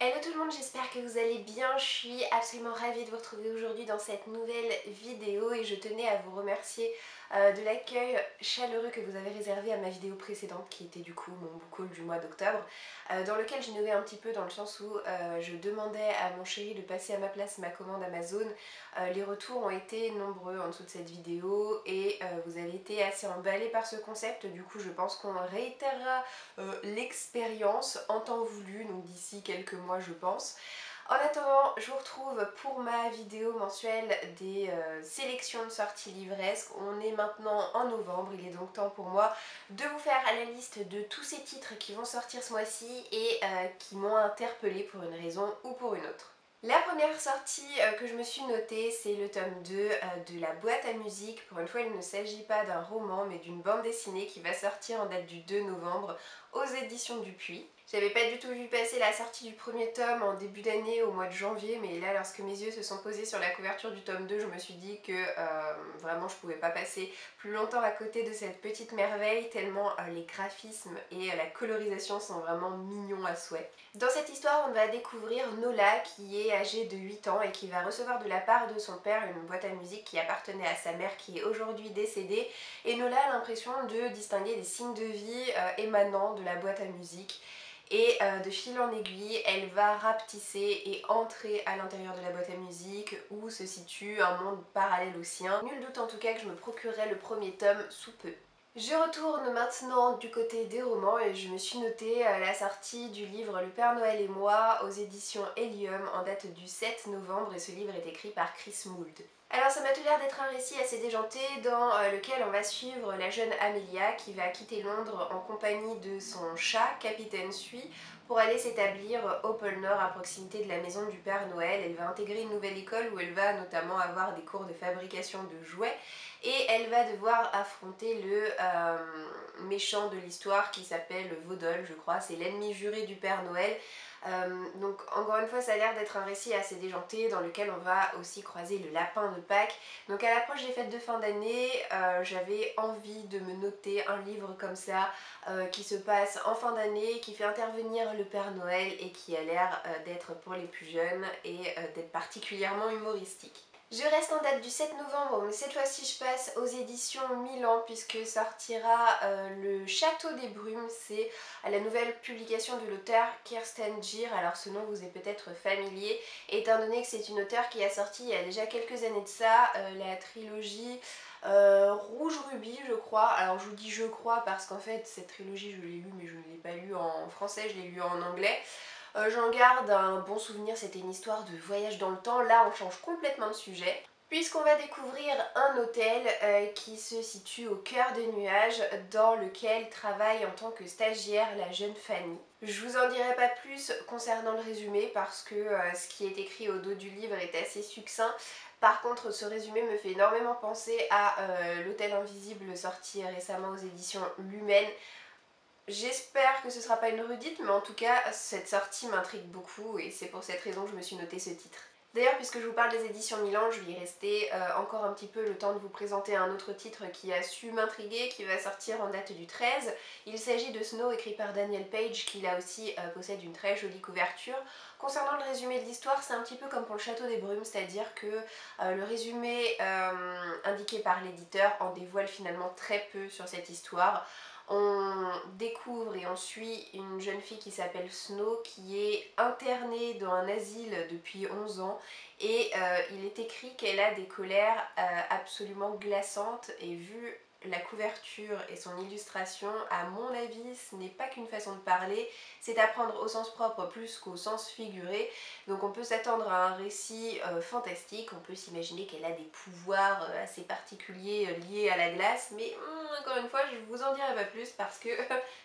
Hello tout le monde, j'espère que vous allez bien. Je suis absolument ravie de vous retrouver aujourd'hui dans cette nouvelle vidéo et je tenais à vous remercier de l'accueil chaleureux que vous avez réservé à ma vidéo précédente qui était du coup mon book haul du mois d'octobre, dans lequel j'innovais un petit peu dans le sens où je demandais à mon chéri de passer à ma place ma commande Amazon. Les retours ont été nombreux en dessous de cette vidéo et vous avez été assez emballés par ce concept. Du coup je pense qu'on réitérera l'expérience en temps voulu, donc d'ici quelques mois je pense. En attendant, je vous retrouve pour ma vidéo mensuelle des sélections de sorties livresques. On est maintenant en novembre, il est donc temps pour moi de vous faire la liste de tous ces titres qui vont sortir ce mois-ci et qui m'ont interpellée pour une raison ou pour une autre. La première sortie que je me suis notée, c'est le tome 2 de la boîte à musique. Pour une fois, il ne s'agit pas d'un roman, mais d'une bande dessinée qui va sortir en date du 2 novembre aux éditions Dupuis. J'avais pas du tout vu passer la sortie du premier tome en début d'année, au mois de janvier, mais là, lorsque mes yeux se sont posés sur la couverture du tome 2, je me suis dit que vraiment je pouvais pas passer plus longtemps à côté de cette petite merveille, tellement les graphismes et la colorisation sont vraiment mignons à souhait. Dans cette histoire, on va découvrir Nola qui est âgée de 8 ans et qui va recevoir de la part de son père une boîte à musique qui appartenait à sa mère qui est aujourd'hui décédée. Et Nola a l'impression de distinguer des signes de vie émanant de la boîte à musique. Et de fil en aiguille, elle va rapetisser et entrer à l'intérieur de la boîte à musique où se situe un monde parallèle au sien. Nul doute en tout cas que je me procurerai le premier tome sous peu. Je retourne maintenant du côté des romans et je me suis notée la sortie du livre Le Père Noël et moi aux éditions Helium en date du 7 novembre et ce livre est écrit par Chris Mould. Alors ça m'a tout l'air d'être un récit assez déjanté dans lequel on va suivre la jeune Amelia qui va quitter Londres en compagnie de son chat, Capitaine Sui, pour aller s'établir au pôle Nord à proximité de la maison du Père Noël. Elle va intégrer une nouvelle école où elle va notamment avoir des cours de fabrication de jouets et elle va devoir affronter le méchant de l'histoire qui s'appelle Vaudol, je crois, c'est l'ennemi juré du Père Noël. Donc encore une fois ça a l'air d'être un récit assez déjanté dans lequel on va aussi croiser le lapin de Pâques. Donc à l'approche des fêtes de fin d'année, j'avais envie de me noter un livre comme ça qui se passe en fin d'année, qui fait intervenir le Père Noël et qui a l'air d'être pour les plus jeunes et d'être particulièrement humoristique. Je reste en date du 7 novembre, mais cette fois-ci je passe aux éditions Milan puisque sortira Le Château des Brumes. C'est la nouvelle publication de l'auteur Kirsten Gir. Alors ce nom vous est peut-être familier, étant donné que c'est une auteure qui a sorti il y a déjà quelques années de ça la trilogie Rouge Rubis je crois. Alors je vous dis je crois parce qu'en fait cette trilogie je l'ai lue mais je ne l'ai pas lue en français, je l'ai lue en anglais. J'en garde un bon souvenir, c'était une histoire de voyage dans le temps. Là on change complètement de sujet puisqu'on va découvrir un hôtel qui se situe au cœur des nuages dans lequel travaille en tant que stagiaire la jeune Fanny. Je vous en dirai pas plus concernant le résumé parce que ce qui est écrit au dos du livre est assez succinct. Par contre ce résumé me fait énormément penser à L'Hôtel Invisible sorti récemment aux éditions Lumen. J'espère que ce sera pas une redite, mais en tout cas, cette sortie m'intrigue beaucoup et c'est pour cette raison que je me suis noté ce titre. D'ailleurs, puisque je vous parle des éditions Milan, je vais y rester encore un petit peu le temps de vous présenter un autre titre qui a su m'intriguer, qui va sortir en date du 13. Il s'agit de Snow, écrit par Daniel Page, qui là aussi possède une très jolie couverture. Concernant le résumé de l'histoire, c'est un petit peu comme pour le Château des Brumes, c'est-à-dire que le résumé indiqué par l'éditeur en dévoile finalement très peu sur cette histoire. On découvre et on suit une jeune fille qui s'appelle Snow qui est internée dans un asile depuis 11 ans et il est écrit qu'elle a des colères absolument glaçantes et vu la couverture et son illustration, à mon avis, ce n'est pas qu'une façon de parler, c'est à prendre au sens propre plus qu'au sens figuré. Donc on peut s'attendre à un récit fantastique, on peut s'imaginer qu'elle a des pouvoirs assez particuliers liés à la glace, mais encore une fois, je vous en dirai pas plus parce que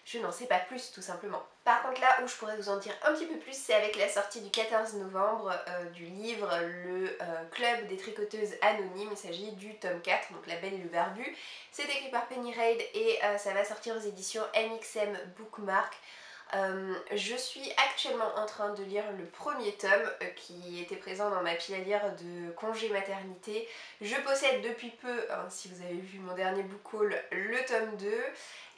je n'en sais pas plus tout simplement. Par contre là où je pourrais vous en dire un petit peu plus, c'est avec la sortie du 14 novembre du livre Le Club des tricoteuses anonymes. Il s'agit du tome 4, donc La Belle et le Barbu. C'est écrit par Penny Reid et ça va sortir aux éditions MXM Bookmark. Je suis actuellement en train de lire le premier tome qui était présent dans ma pile à lire de congé maternité. Je possède depuis peu, hein, si vous avez vu mon dernier book haul, le tome 2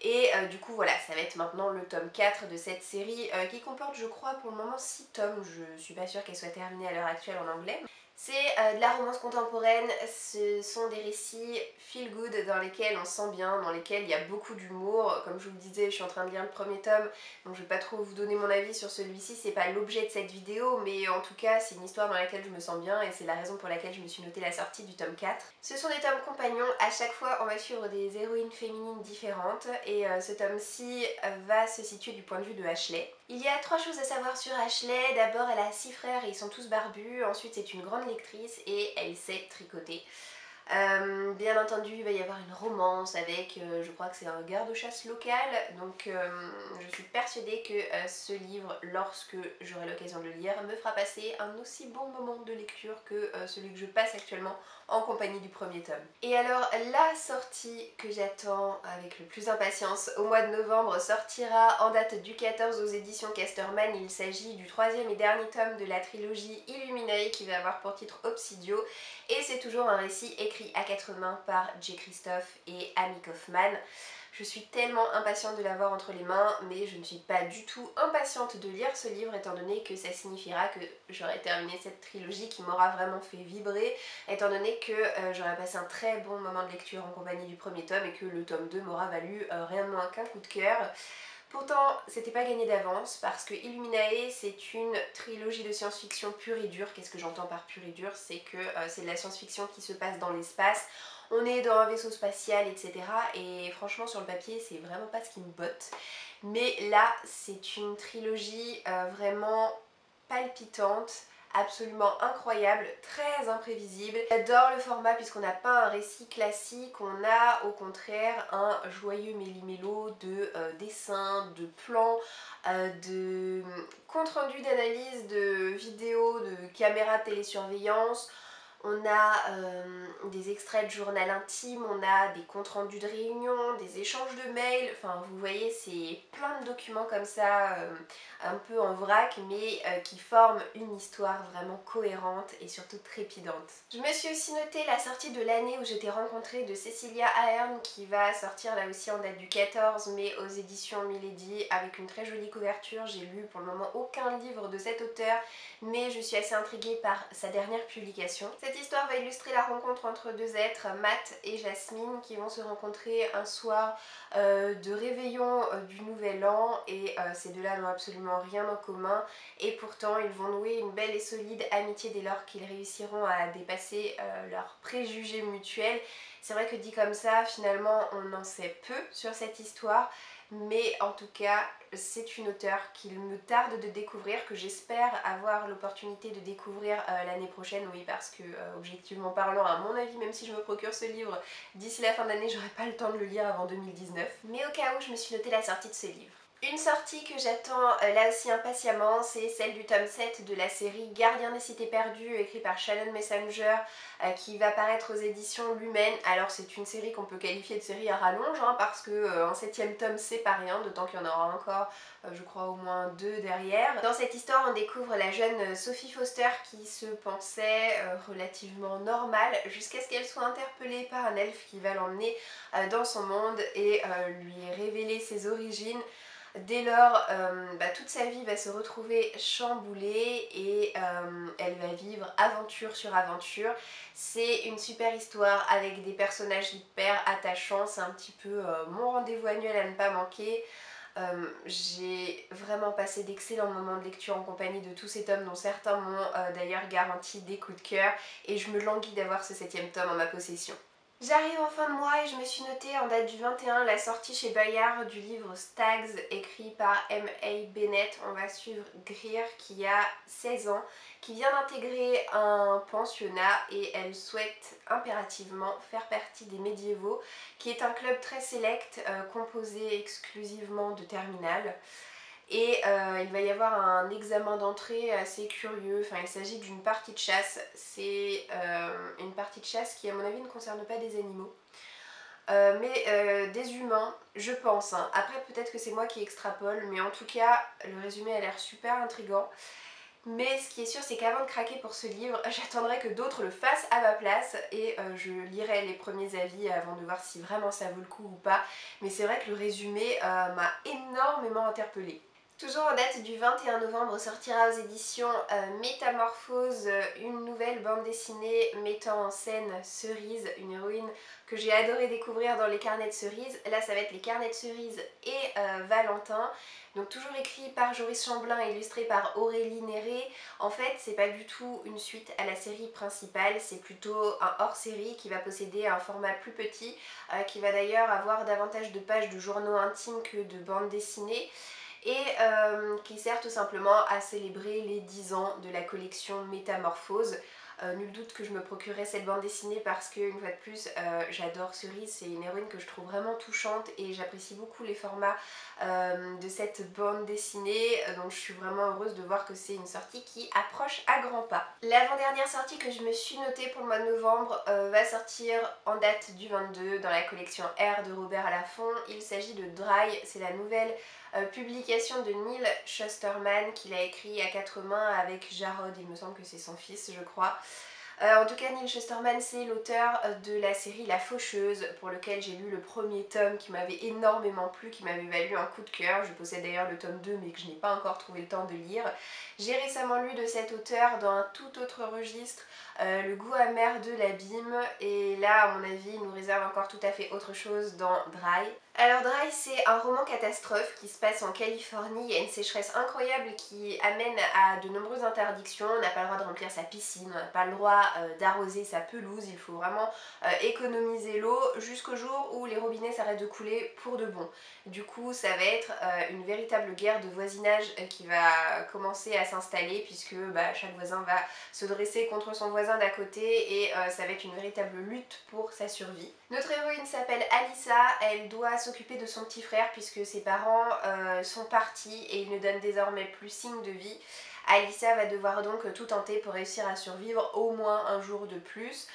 Et du coup voilà, ça va être maintenant le tome 4 de cette série qui comporte je crois pour le moment 6 tomes, je suis pas sûre qu'elle soit terminée à l'heure actuelle en anglais. C'est de la romance contemporaine, ce sont des récits feel good dans lesquels on se sent bien, dans lesquels il y a beaucoup d'humour. Comme je vous le disais, je suis en train de lire le premier tome, donc je vais pas trop vous donner mon avis sur celui-ci, c'est pas l'objet de cette vidéo, mais en tout cas c'est une histoire dans laquelle je me sens bien et c'est la raison pour laquelle je me suis noté la sortie du tome 4. Ce sont des tomes compagnons, à chaque fois on va suivre des héroïnes féminines différentes et ce tome-ci va se situer du point de vue de Ashley. Il y a 3 choses à savoir sur Ashley. D'abord, elle a 6 frères et ils sont tous barbus. Ensuite, c'est une grande lectrice et elle sait tricoter. Bien entendu, il va y avoir une romance avec, je crois que c'est un garde-chasse local, donc je suis persuadée que ce livre, lorsque j'aurai l'occasion de le lire, me fera passer un aussi bon moment de lecture que celui que je passe actuellement en compagnie du premier tome. Et alors, la sortie que j'attends avec le plus d'impatience au mois de novembre sortira en date du 14 aux éditions Casterman. Il s'agit du 3e et dernier tome de la trilogie Illuminae qui va avoir pour titre Obsidio. Et c'est toujours un récit écrit à 4 mains par J. Christophe et Amy Kaufman. Je suis tellement impatiente de l'avoir entre les mains, mais je ne suis pas du tout impatiente de lire ce livre étant donné que ça signifiera que j'aurai terminé cette trilogie qui m'aura vraiment fait vibrer, étant donné que j'aurai passé un très bon moment de lecture en compagnie du premier tome et que le tome 2 m'aura valu rien de moins qu'un coup de cœur. Pourtant, c'était pas gagné d'avance parce que Illuminae, c'est une trilogie de science-fiction pure et dure. Qu'est-ce que j'entends par pure et dure? C'est que c'est de la science-fiction qui se passe dans l'espace. On est dans un vaisseau spatial, etc. Et franchement, sur le papier, c'est vraiment pas ce qui me botte. Mais là, c'est une trilogie vraiment palpitante, absolument incroyable, très imprévisible. J'adore le format puisqu'on n'a pas un récit classique, on a au contraire un joyeux méli-mélo de dessins, de plans, de compte rendu d'analyse, de vidéos, de caméras de télésurveillance. On a des extraits de journal intime, on a des comptes rendus de réunions, des échanges de mails, enfin vous voyez c'est plein de documents comme ça, un peu en vrac, mais qui forment une histoire vraiment cohérente et surtout trépidante. Je me suis aussi noté la sortie de l'année où je t'ai rencontrée de Cecilia Ahern qui va sortir là aussi en date du 14 mai aux éditions Milady avec une très jolie couverture. J'ai lu pour le moment aucun livre de cet auteur, mais je suis assez intriguée par sa dernière publication. Cette histoire va illustrer la rencontre entre deux êtres, Matt et Jasmine, qui vont se rencontrer un soir de réveillon du nouvel an et ces deux-là n'ont absolument rien en commun et pourtant ils vont nouer une belle et solide amitié dès lors qu'ils réussiront à dépasser leurs préjugés mutuels. C'est vrai que dit comme ça, finalement on en sait peu sur cette histoire, mais en tout cas c'est une auteure qu'il me tarde de découvrir, que j'espère avoir l'opportunité de découvrir l'année prochaine, oui parce que objectivement parlant, à mon avis, même si je me procure ce livre d'ici la fin d'année, j'aurai pas le temps de le lire avant 2019. Mais au cas où, je me suis noté la sortie de ce livre. Une sortie que j'attends là aussi impatiemment, c'est celle du tome 7 de la série Gardien des Cités Perdues, écrit par Shannon Messenger, qui va paraître aux éditions Lumen. Alors c'est une série qu'on peut qualifier de série à rallonge, hein, parce que un 7e tome c'est pas rien, d'autant qu'il y en aura encore, je crois au moins 2 derrière. Dans cette histoire, on découvre la jeune Sophie Foster qui se pensait relativement normale, jusqu'à ce qu'elle soit interpellée par un elfe qui va l'emmener dans son monde et lui révéler ses origines. Dès lors, toute sa vie va se retrouver chamboulée et elle va vivre aventure sur aventure. C'est une super histoire avec des personnages hyper attachants, c'est un petit peu mon rendez-vous annuel à ne pas manquer. J'ai vraiment passé d'excellents moments de lecture en compagnie de tous ces tomes dont certains m'ont d'ailleurs garanti des coups de cœur et je me languis d'avoir ce 7e tome en ma possession. J'arrive en fin de mois et je me suis notée en date du 21 la sortie chez Bayard du livre Stags écrit par M.A. Bennett. On va suivre Greer qui a 16 ans, qui vient d'intégrer un pensionnat et elle souhaite impérativement faire partie des médiévaux, qui est un club très sélect composé exclusivement de terminales. Et il va y avoir un examen d'entrée assez curieux, enfin il s'agit d'une partie de chasse, c'est une partie de chasse qui à mon avis ne concerne pas des animaux, mais des humains, je pense, hein. Après peut-être que c'est moi qui extrapole, mais en tout cas le résumé a l'air super intriguant. Mais ce qui est sûr, c'est qu'avant de craquer pour ce livre, j'attendrai que d'autres le fassent à ma place et je lirai les premiers avis avant de voir si vraiment ça vaut le coup ou pas. Mais c'est vrai que le résumé m'a énormément interpellée. Toujours en date du 21 novembre sortira aux éditions Métamorphose une nouvelle bande dessinée mettant en scène Cerise, une héroïne que j'ai adoré découvrir dans les carnets de Cerise. Là ça va être les carnets de Cerise et Valentin. Donc toujours écrit par Joris Chamblin et illustré par Aurélie Néré. En fait c'est pas du tout une suite à la série principale, c'est plutôt un hors-série qui va posséder un format plus petit, qui va d'ailleurs avoir davantage de pages de journaux intimes que de bandes dessinées, et qui sert tout simplement à célébrer les 10 ans de la collection Métamorphose. Nul doute que je me procurerai cette bande dessinée parce que, une fois de plus, j'adore Cerise, c'est une héroïne que je trouve vraiment touchante et j'apprécie beaucoup les formats de cette bande dessinée, donc je suis vraiment heureuse de voir que c'est une sortie qui approche à grands pas. L'avant-dernière sortie que je me suis notée pour le mois de novembre va sortir en date du 22 dans la collection R de Robert Laffont. Il s'agit de Dry, c'est la nouvelle publication de Neil Shusterman qu'il a écrit à quatre mains avec Jarod, il me semble que c'est son fils je crois. En tout cas, Neil Shusterman, c'est l'auteur de la série La Faucheuse, pour lequel j'ai lu le premier tome qui m'avait énormément plu, qui m'avait valu un coup de cœur. Je possède d'ailleurs le tome 2 mais que je n'ai pas encore trouvé le temps de lire. J'ai récemment lu de cet auteur dans un tout autre registre, Le goût amer de l'abîme, et là à mon avis il nous réserve encore tout à fait autre chose dans Dry. Alors Dry, c'est un roman catastrophe qui se passe en Californie. Il y a une sécheresse incroyable qui amène à de nombreuses interdictions. On n'a pas le droit de remplir sa piscine, on n'a pas le droit d'arroser sa pelouse, il faut vraiment économiser l'eau jusqu'au jour où les robinets s'arrêtent de couler pour de bon. Du coup ça va être une véritable guerre de voisinage qui va commencer à s'installer, puisque chaque voisin va se dresser contre son voisin d'à côté et ça va être une véritable lutte pour sa survie. Notre héroïne s'appelle Alyssa, elle doit s'occuper de son petit frère puisque ses parents sont partis et ils ne donnent désormais plus signe de vie. Alyssa va devoir donc tout tenter pour réussir à survivre au moins un jour de plus.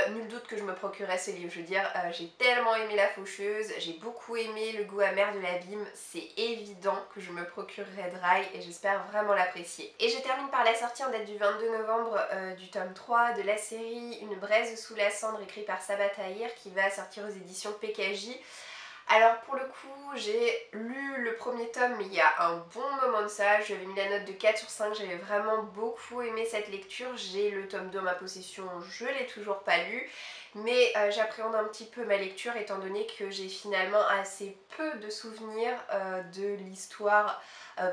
Nul doute que je me procurerai ce livre, je veux dire, j'ai tellement aimé La Faucheuse, j'ai beaucoup aimé Le goût amer de l'abîme, c'est évident que je me procurerai Dry et j'espère vraiment l'apprécier. Et je termine par la sortie en date du 22 novembre du tome 3 de la série Une braise sous la cendre, écrit par Sabaa Tahir, qui va sortir aux éditions PKJ. Alors pour le coup, j'ai lu le premier tome mais il y a un bon moment de ça, je lui avais mis la note de 4 sur 5, j'avais vraiment beaucoup aimé cette lecture. J'ai le tome 2 en ma possession, je l'ai toujours pas lu, mais j'appréhende un petit peu ma lecture étant donné que j'ai finalement assez peu de souvenirs de l'histoire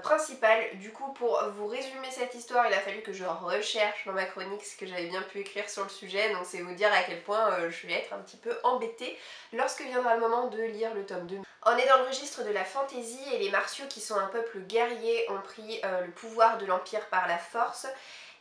principale. Du coup, pour vous résumer cette histoire, il a fallu que je recherche dans ma chronique ce que j'avais bien pu écrire sur le sujet, donc c'est vous dire à quel point je vais être un petit peu embêtée lorsque viendra le moment de lire le tome 2. On est dans le registre de la fantaisie et les martiaux, qui sont un peuple guerrier, ont pris le pouvoir de l'Empire par la force.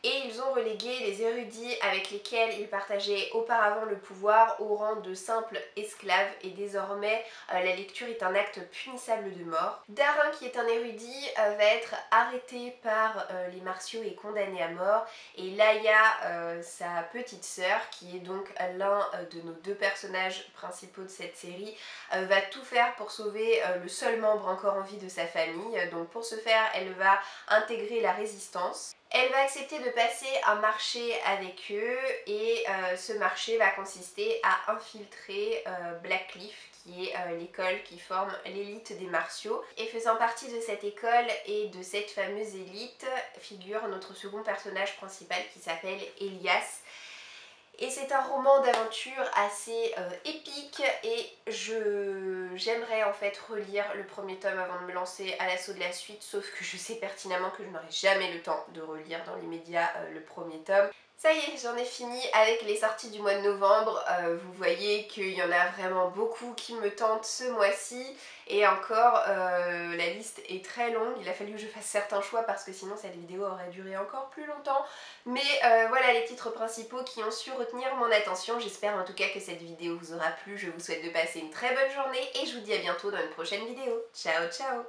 Et ils ont relégué les érudits avec lesquels ils partageaient auparavant le pouvoir au rang de simples esclaves, et désormais la lecture est un acte punissable de mort. Darin, qui est un érudit, va être arrêté par les martiaux et condamné à mort, et Laia, sa petite sœur, qui est donc l'un de nos deux personnages principaux de cette série, va tout faire pour sauver le seul membre encore en vie de sa famille. Donc pour ce faire, elle va intégrer la résistance. Elle va accepter de passer un marché avec eux, et ce marché va consister à infiltrer Blackcliff, qui est l'école qui forme l'élite des martiaux. Et faisant partie de cette école et de cette fameuse élite figure notre second personnage principal qui s'appelle Elias. Et c'est un roman d'aventure assez épique, et j'aimerais en fait relire le premier tome avant de me lancer à l'assaut de la suite, sauf que je sais pertinemment que je n'aurai jamais le temps de relire dans l'immédiat le premier tome. Ça y est, j'en ai fini avec les sorties du mois de novembre. Vous voyez qu'il y en a vraiment beaucoup qui me tentent ce mois-ci, et encore la liste est très longue. Il a fallu que je fasse certains choix parce que sinon cette vidéo aurait duré encore plus longtemps. Mais voilà les titres principaux qui ont su retenir mon attention. J'espère en tout cas que cette vidéo vous aura plu. Je vous souhaite de passer une très bonne journée et je vous dis à bientôt dans une prochaine vidéo. Ciao ciao!